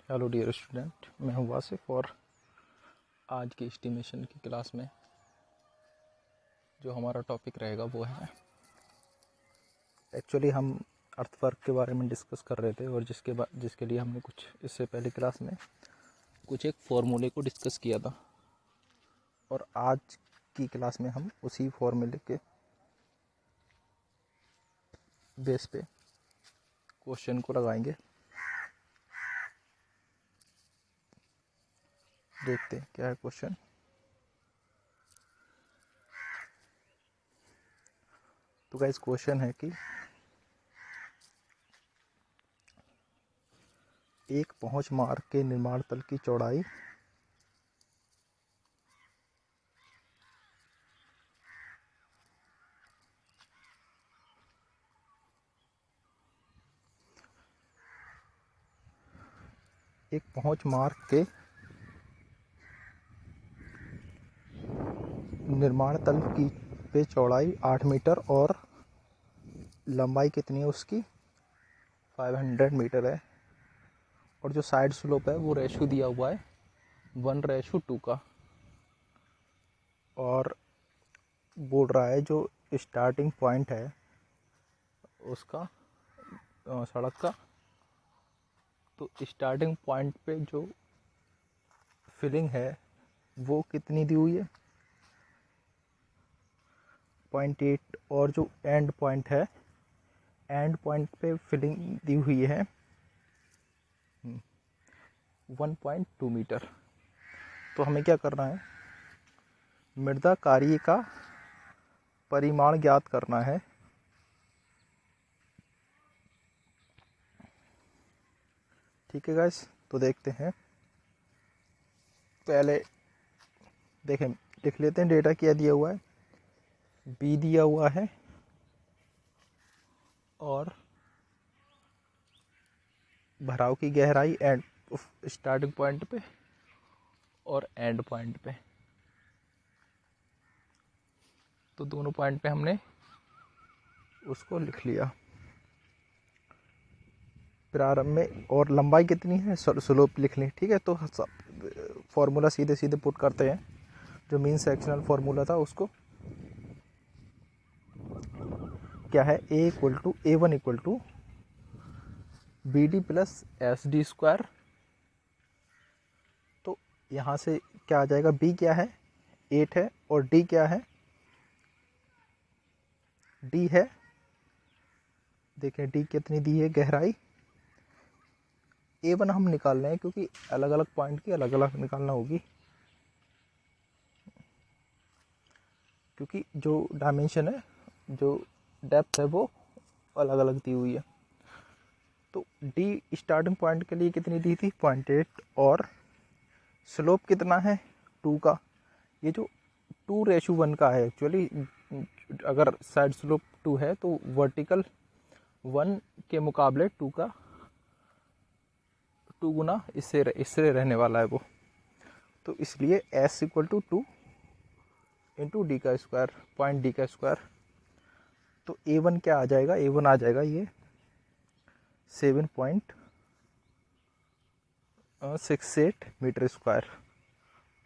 Hello dear student, मैं हूँ वासिफ और आज की एस्टिमेशन की क्लास में जो हमारा टॉपिक रहेगा वो है एक्चुअली हम अर्थवर्क के बारे में डिस्कस कर रहे थे और जिसके लिए हमने कुछ इससे पहले क्लास में कुछ एक फॉर्मूले को डिस्कस किया था और आज की क्लास में हम उसी फॉर्मूले के बेस पे क्वेश्चन को लगाएंगे। देखते हैं क्या है क्वेश्चन। तो गाइस क्वेश्चन है कि एक पहुंच मार्ग के निर्माण तल की चौड़ाई एक पहुंच मार्ग के निर्माण तल की पे चौड़ाई 8 मीटर और लंबाई कितनी है उसकी 500 मीटर है और जो साइड स्लोप है वो रेशो दिया हुआ है 1:2 का और बोल रहा है जो स्टार्टिंग पॉइंट है उसका सड़क का, तो स्टार्टिंग पॉइंट पे जो फिलिंग है वो कितनी दी हुई है 0.8 और जो एंड पॉइंट है एंड पॉइंट पे फिलिंग दी हुई है 1.2 मीटर। तो हमें क्या करना है, मृदा कार्य का परिमाण ज्ञात करना है। ठीक है गाइस, तो देखते हैं। पहले देखें, लिख लेते हैं डेटा क्या दिया हुआ है। बी दिया हुआ है और भराव की गहराई एंड स्टार्टिंग पॉइंट पे और एंड पॉइंट पे, तो दोनों पॉइंट पे हमने उसको लिख लिया प्रारंभ में। और लंबाई कितनी है स्लोप लिख ली। ठीक है, तो फॉर्मूला सीधे सीधे पुट करते हैं। जो मीन सेक्शनल फॉर्मूला था उसको क्या है, A equal to A1 equal to BD plus SD square. तो यहाँ से क्या आ जाएगा, बी क्या है 8 है और डी क्या है, डी है, देखें डी कितनी दी है गहराई। A1 हम निकाल रहे हैं क्योंकि अलग अलग पॉइंट की अलग अलग निकालना होगी, क्योंकि जो डायमेंशन है, जो डेप्थ है वो अलग अलग दी हुई है। तो डी स्टार्टिंग पॉइंट के लिए कितनी दी थी 0.8 और स्लोप कितना है 2 का। ये जो 2:1 का है एक्चुअली, अगर साइड स्लोप 2 है तो वर्टिकल 1 के मुकाबले 2 का 2 गुना इससे रहने वाला है वो। तो इसलिए S equal to 2 into D का स्क्वायर, पॉइंट डी का स्क्वायर। तो A1 क्या आ जाएगा, A1 आ जाएगा ये 7.68 मीटर स्क्वायर।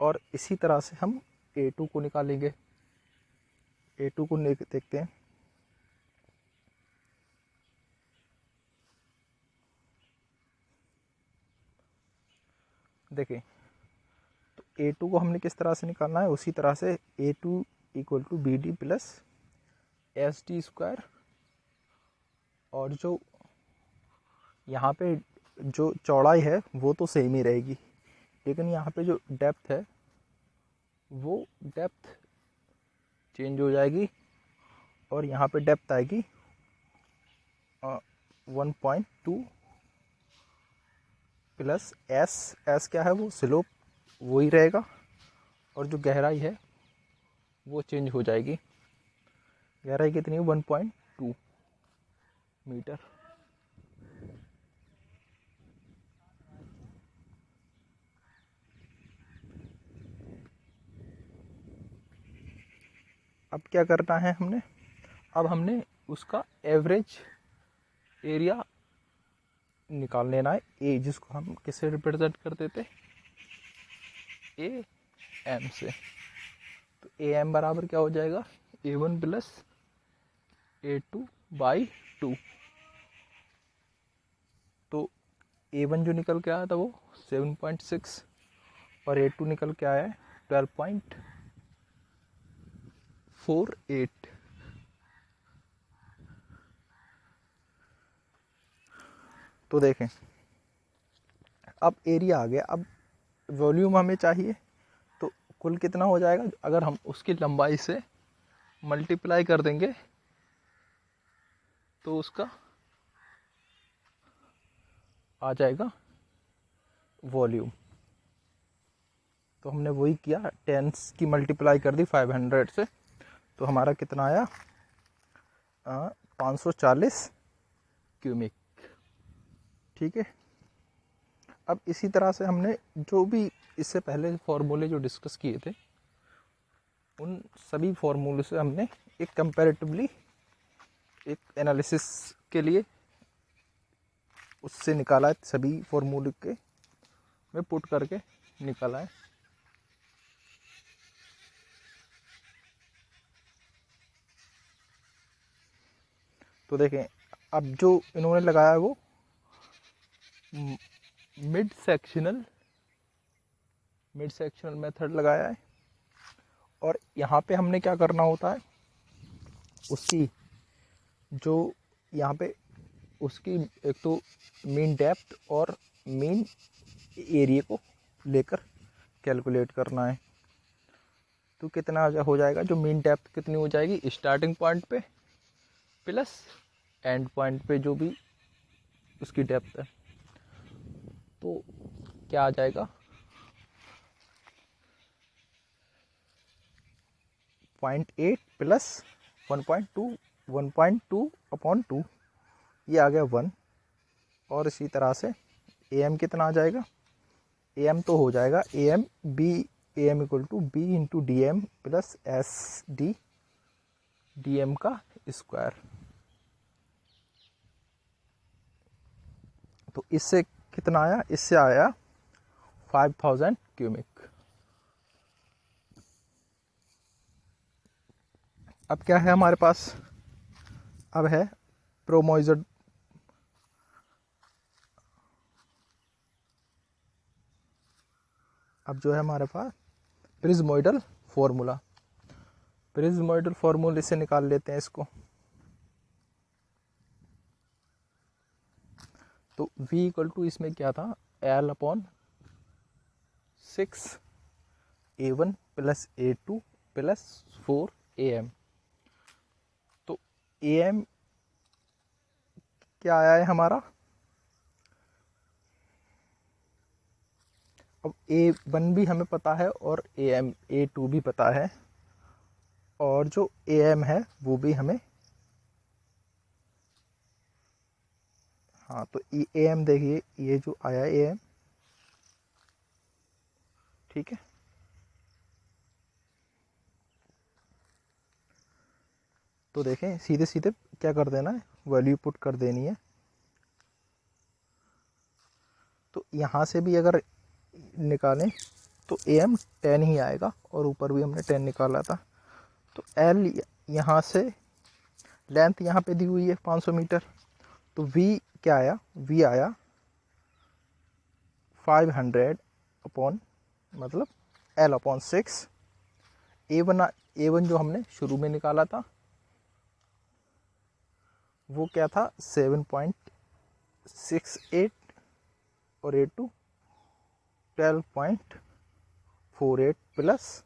और इसी तरह से हम A2 को निकालेंगे। A2 को देखते हैं। देखें, तो A2 को हमने किस तरह से निकालना है, उसी तरह से A2 equal to BD plus SD square. और जो यहाँ पे जो चौड़ाई है वो तो सेम ही रहेगी, लेकिन यहाँ पे जो डेप्थ है वो डेप्थ चेंज हो जाएगी और यहाँ पे डेप्थ आएगी 1.2 प्लस एस क्या है, वो स्लोप वही रहेगा और जो गहराई है वो चेंज हो जाएगी। गहराई कितनी है 1.2 मीटर। अब क्या करना है हमने, अब हमने उसका एवरेज एरिया निकाल लेना है ए, जिसको हम किससे रिप्रेजेंट करते थे, ए एम से। तो ए एम बराबर क्या हो जाएगा, A1 प्लस A2 बाई 2। तो A1 जो निकल के आया था वो 7.6 और A2 निकल के आया है 12.48। तो देखें अब एरिया आ गया, अब वॉल्यूम हमें चाहिए, तो कुल कितना हो जाएगा, अगर हम उसकी लंबाई से मल्टीप्लाई कर देंगे तो उसका आ जाएगा वॉल्यूम। तो हमने वही किया, 10 की मल्टीप्लाई कर दी 500 से, तो हमारा कितना आया 540 क्यूबिक। ठीक है, अब इसी तरह से हमने जो भी इससे पहले फॉर्मूले जो डिस्कस किए थे उन सभी फॉर्मूले से हमने एक कंपैरेटिवली एक एनालिसिस के लिए उससे निकाला है, सभी फॉर्मूले के में पुट करके निकाला है। तो देखें अब जो इन्होंने लगाया है वो मिड सेक्शनल मेथड लगाया है, और यहाँ पे हमने क्या करना होता है, उसकी जो यहाँ पे उसकी एक तो मीन डेप्थ और मीन एरिया को लेकर कैलकुलेट करना है। तो कितना हो जाएगा, जो मीन डेप्थ कितनी हो जाएगी स्टार्टिंग पॉइंट पे प्लस एंड पॉइंट पे जो भी उसकी डेप्थ है, तो क्या आ जाएगा 0.8 प्लस 1.2 ये आ गया 1। और इसी तरह से AM कितना आ जाएगा, AM तो हो जाएगा AM equal to B into DM plus SD DM का स्क्वायर। तो इससे कितना आया, इससे आया 5000 क्यूबिक। अब क्या है हमारे पास, अब है प्रोमोइजड, अब जो है हमारे पास प्रिज्मोइडल फार्मूला से निकाल लेते हैं इसको। तो V इक्वल टू इसमें क्या था L/6 A1 plus A2 plus 4 AM। तो AM क्या आया है हमारा, अब A1 भी हमें पता है और A2 भी पता है, और जो AM है वो भी हमें, हाँ तो AM देखिए ये जो आया AM, ठीक है। तो देखें सीधे सीधे क्या कर देना है, वैल्यू पुट कर देनी है। तो यहाँ से भी अगर निकालें तो AM 10 ही आएगा, और ऊपर भी हमने 10 निकाला था। तो L यहाँ से लेंथ यहाँ पे दी हुई है 500 मीटर, तो V क्या आया, V आया 500 अपॉन मतलब L/6। A1 जो हमने शुरू में निकाला था वो क्या था 7.68 और A2 12.48 प्लस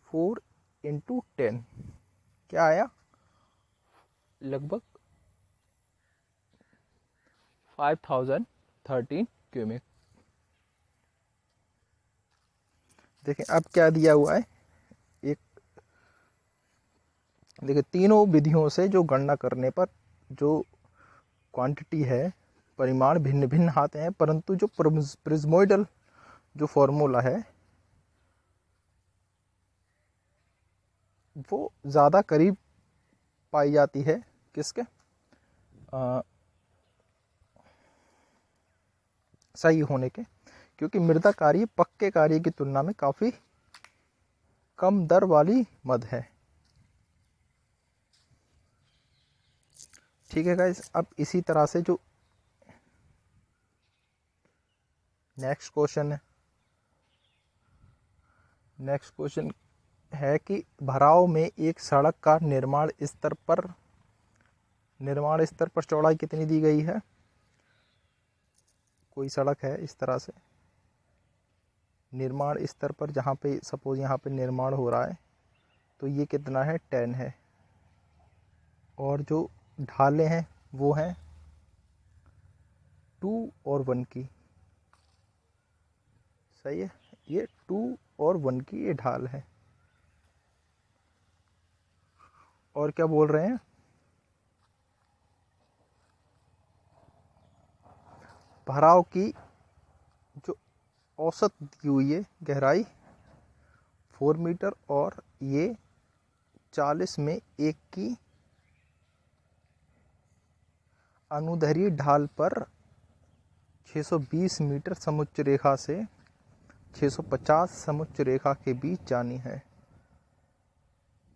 4 इंटू 10 क्या आया लगभग 5013 क्यूबिक। देखें अब क्या दिया हुआ है, एक देखिए तीनों विधियों से जो गणना करने पर जो क्वांटिटी है, परिमाण भिन्न भिन्न आते हैं, परंतु जो प्रिज्मोइडल जो फॉर्मूला है वो ज़्यादा करीब पाई जाती है किसके, सही होने के, क्योंकि मृदा कार्य पक्के कार्य की तुलना में काफ़ी कम दर वाली मद है। ठीक है गाइस, अब इसी तरह से जो नेक्स्ट क्वेश्चन है कि भराव में एक सड़क का निर्माण स्तर पर चौड़ाई कितनी दी गई है। कोई सड़क है इस तरह से निर्माण स्तर पर, जहाँ पे सपोज यहाँ पे निर्माण हो रहा है, तो ये कितना है 10 है, और जो ढालें हैं वो हैं 2 और 1 की। सही है, ये 2 और 1 की ये ढाल है। और क्या बोल रहे हैं, भराव की जो औसत दी हुई है गहराई 4 मीटर, और ये 40 में 1 की अनुदैर्ध्य ढाल पर 620 मीटर समुच्च रेखा से 650 समुच्च रेखा के बीच जानी है।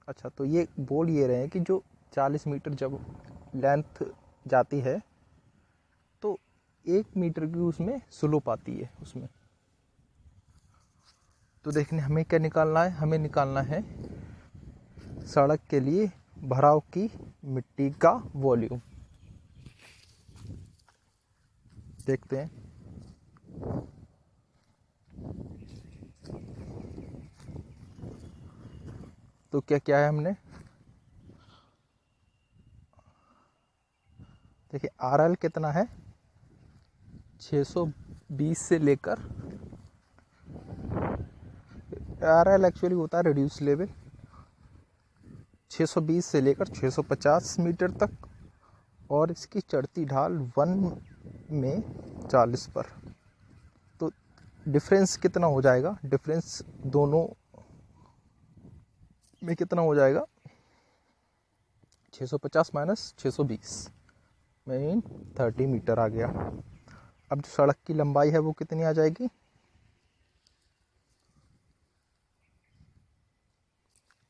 अच्छा, तो ये बोल ये रहे हैं कि जो 40 मीटर जब लेंथ जाती है तो 1 मीटर की उसमें स्लोप आती है उसमें। तो देखने हमें क्या निकालना है, हमें निकालना है सड़क के लिए भराव की मिट्टी का वॉल्यूम। देखते हैं, तो क्या क्या है हमने, देखिए RL कितना है 620 से लेकर, RL एक्चुअली होता है रिड्यूस लेवल, 620 से लेकर 650 मीटर तक, और इसकी चढ़ती ढाल 1 में 40 पर। तो डिफरेंस कितना हो जाएगा, डिफरेंस दोनों में कितना हो जाएगा, 650 माइनस 620 मीन 30 मीटर आ गया। अब जो सड़क की लंबाई है वो कितनी आ जाएगी,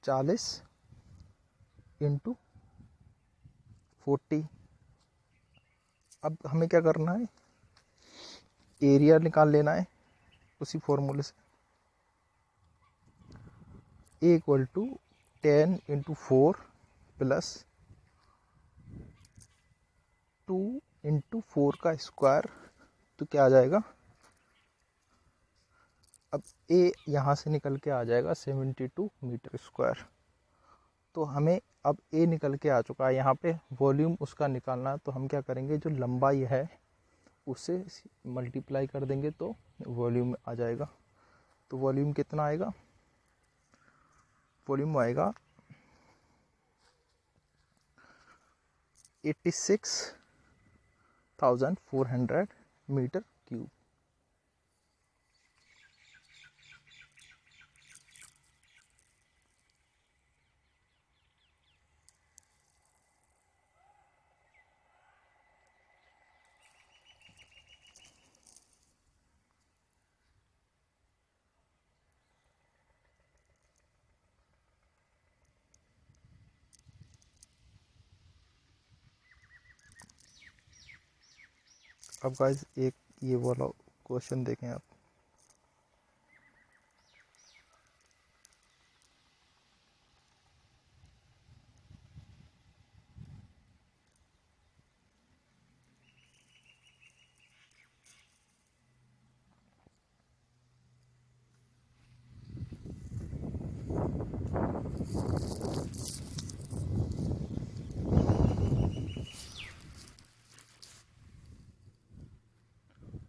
40 इंटू 40। अब हमें क्या करना है, एरिया निकाल लेना है उसी फॉर्मूले से, A equal to 10 into 4 plus 2 into 4 का स्क्वायर, तो क्या आ जाएगा, अब A यहाँ से निकल के आ जाएगा 72 मीटर स्क्वायर। तो हमें अब A निकल के आ चुका है, यहाँ पे वॉल्यूम उसका निकालना है, तो हम क्या करेंगे, जो लंबाई है उससे मल्टीप्लाई कर देंगे तो वॉल्यूम आ जाएगा। तो वॉल्यूम कितना आएगा, वॉल्यूम आएगा 86,400 मीटर क्यूब। अब गाइस एक ये वाला क्वेश्चन देखें आप,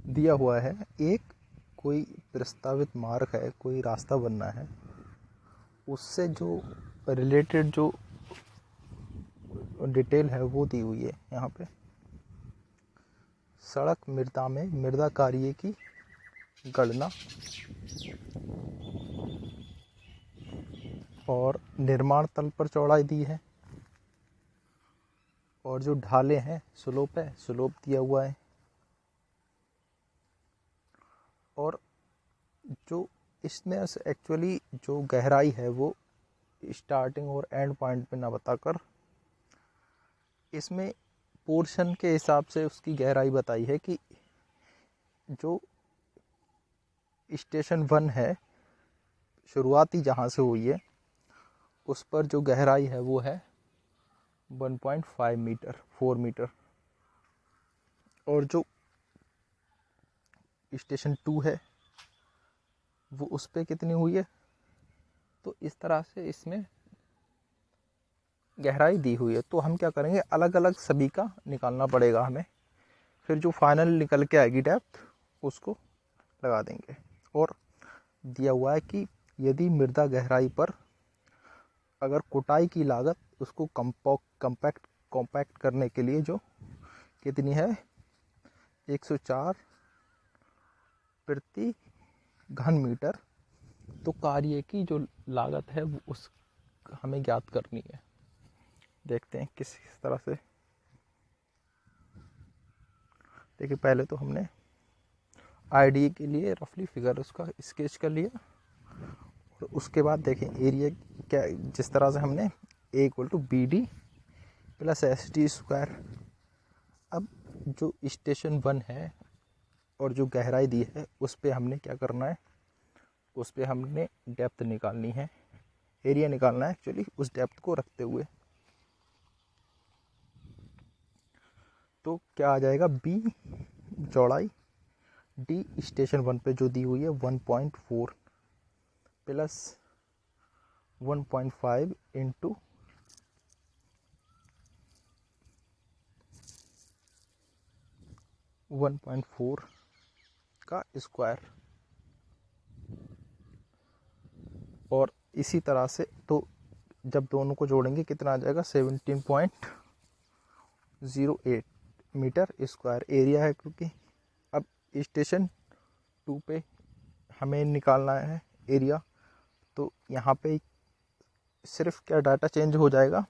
दिया हुआ है एक कोई प्रस्तावित मार्ग है, कोई रास्ता बनना है, उससे जो रिलेटेड जो डिटेल है वो दी हुई है यहाँ पे। सड़क मृदा में मृदा कार्य की गणना और निर्माण तल पर चौड़ाई दी है, और जो ढाले हैं स्लोप है, स्लोप दिया हुआ है, और जो इसमें एक्चुअली जो गहराई है वो स्टार्टिंग और एंड पॉइंट पे ना बताकर इसमें पोर्शन के हिसाब से उसकी गहराई बताई है कि जो स्टेशन 1 है शुरुआती जहाँ से हुई है उस पर जो गहराई है वो है 1.5 मीटर 4 मीटर, और जो स्टेशन 2 है वो उस पर कितनी हुई है। तो इस तरह से इसमें गहराई दी हुई है। तो हम क्या करेंगे, अलग अलग सभी का निकालना पड़ेगा हमें, फिर जो फाइनल निकल के आएगी डेप्थ उसको लगा देंगे। और दिया हुआ है कि यदि मृदा गहराई पर अगर कुटाई की लागत उसको कॉम्पैक्ट करने के लिए जो कितनी है 104 प्रति घन मीटर, तो कार्य की जो लागत है वो उस हमें ज्ञात करनी है। देखते हैं किस तरह से। देखिए पहले तो हमने आईडी के लिए रफली फिगर उसका स्केच कर लिया, और उसके बाद देखें एरिया क्या, जिस तरह से हमने A equal to B D plus S T square. अब जो स्टेशन 1 है और जो गहराई दी है उस पर हमने क्या करना है, उस पर हमने डेप्थ निकालनी है, एरिया निकालना है एक्चुअली उस डेप्थ को रखते हुए। तो क्या आ जाएगा, बी चौड़ाई डी स्टेशन 1 पे जो दी हुई है 1.4 प्लस 1.5 इंटू 1.4 का स्क्वायर। और इसी तरह से तो जब दोनों को जोड़ेंगे कितना आ जाएगा 17.08 मीटर स्क्वायर एरिया है, क्योंकि अब स्टेशन 2 पे हमें निकालना है एरिया। तो यहाँ पे सिर्फ क्या डाटा चेंज हो जाएगा,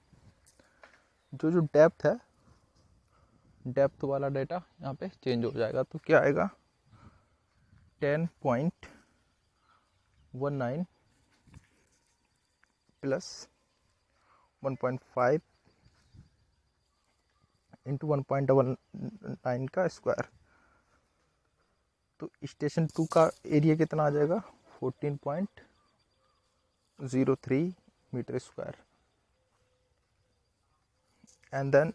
जो डेप्थ है डेप्थ वाला डाटा यहाँ पे चेंज हो जाएगा। तो क्या आएगा 10.19 प्लस 1.5 इंटू 1.99 का स्क्वायर। तो स्टेशन 2 का एरिया कितना आ जाएगा 14.03 metre square. And then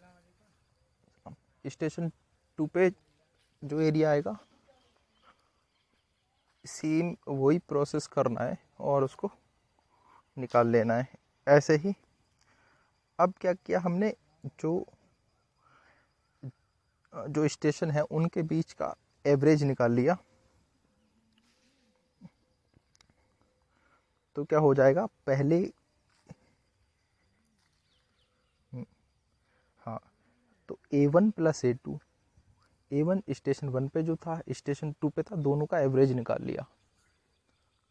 station 2 पे जो एरिया आएगा सेम वही प्रोसेस करना है और उसको निकाल लेना है ऐसे ही। अब क्या किया हमने, जो स्टेशन है उनके बीच का एवरेज निकाल लिया। तो क्या हो जाएगा पहले, हाँ, तो A1 plus A2, A1 station 1 पे जो था स्टेशन 2 पे था, दोनों का एवरेज निकाल लिया।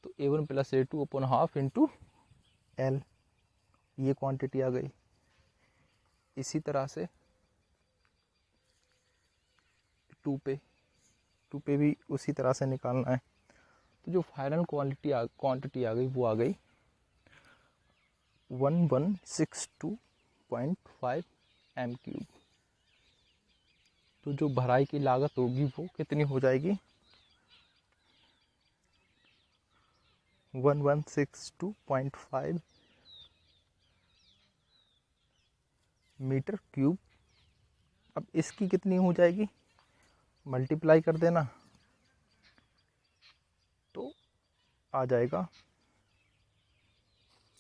तो A1 plus A2 upon half into L, ये क्वांटिटी आ गई। इसी तरह से 2 पे भी उसी तरह से निकालना है। तो जो फाइनल क्वांटिटी आ गई वो आ गई 1162.5 m³। तो जो भराई की लागत होगी वो कितनी हो जाएगी 1162.5 मीटर क्यूब। अब इसकी कितनी हो जाएगी, मल्टीप्लाई कर देना तो आ जाएगा।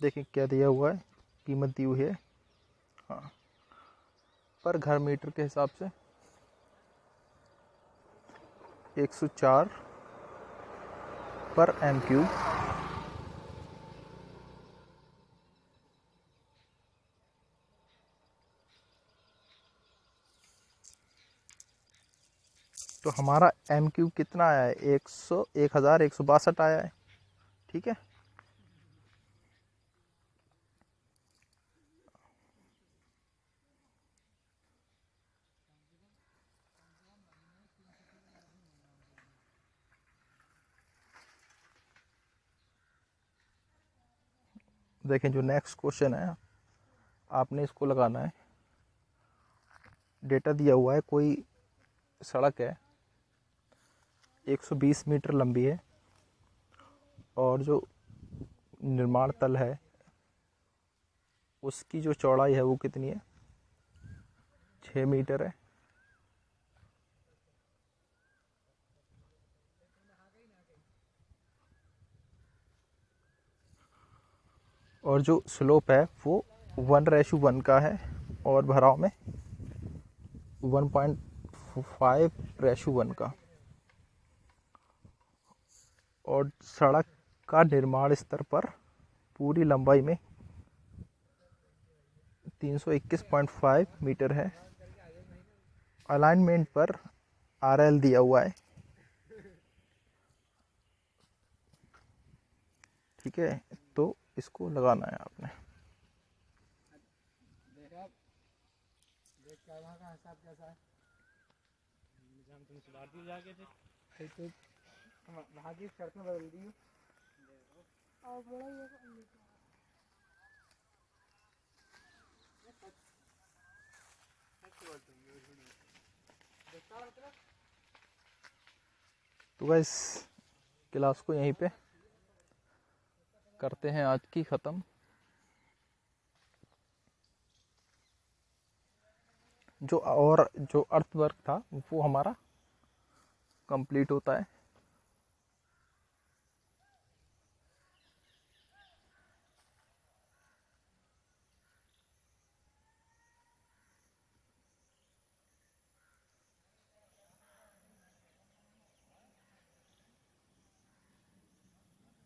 देखिए क्या दिया हुआ है, कीमत दी हुई है, हाँ, पर घर मीटर के हिसाब से 104 पर m³। तो हमारा m³ कितना आया है 1162 आया है। ठीक है, देखें जो नेक्स्ट क्वेश्चन है, आपने इसको लगाना है। डेटा दिया हुआ है, कोई सड़क है 120 मीटर लंबी है और जो निर्माण तल है उसकी जो चौड़ाई है वो कितनी है, 6 मीटर है। और जो स्लोप है वो 1:1 का है और भराव में 1.5:1 का। और सड़क का निर्माण स्तर पर पूरी लंबाई में 321.5 मीटर है। अलाइनमेंट पर RL दिया हुआ है, ठीक है। तो इसको लगाना है आपने। तो गाइस क्लास को यहीं पे करते हैं आज की ख़त्म। जो अर्थवर्क था वो हमारा कंप्लीट होता है।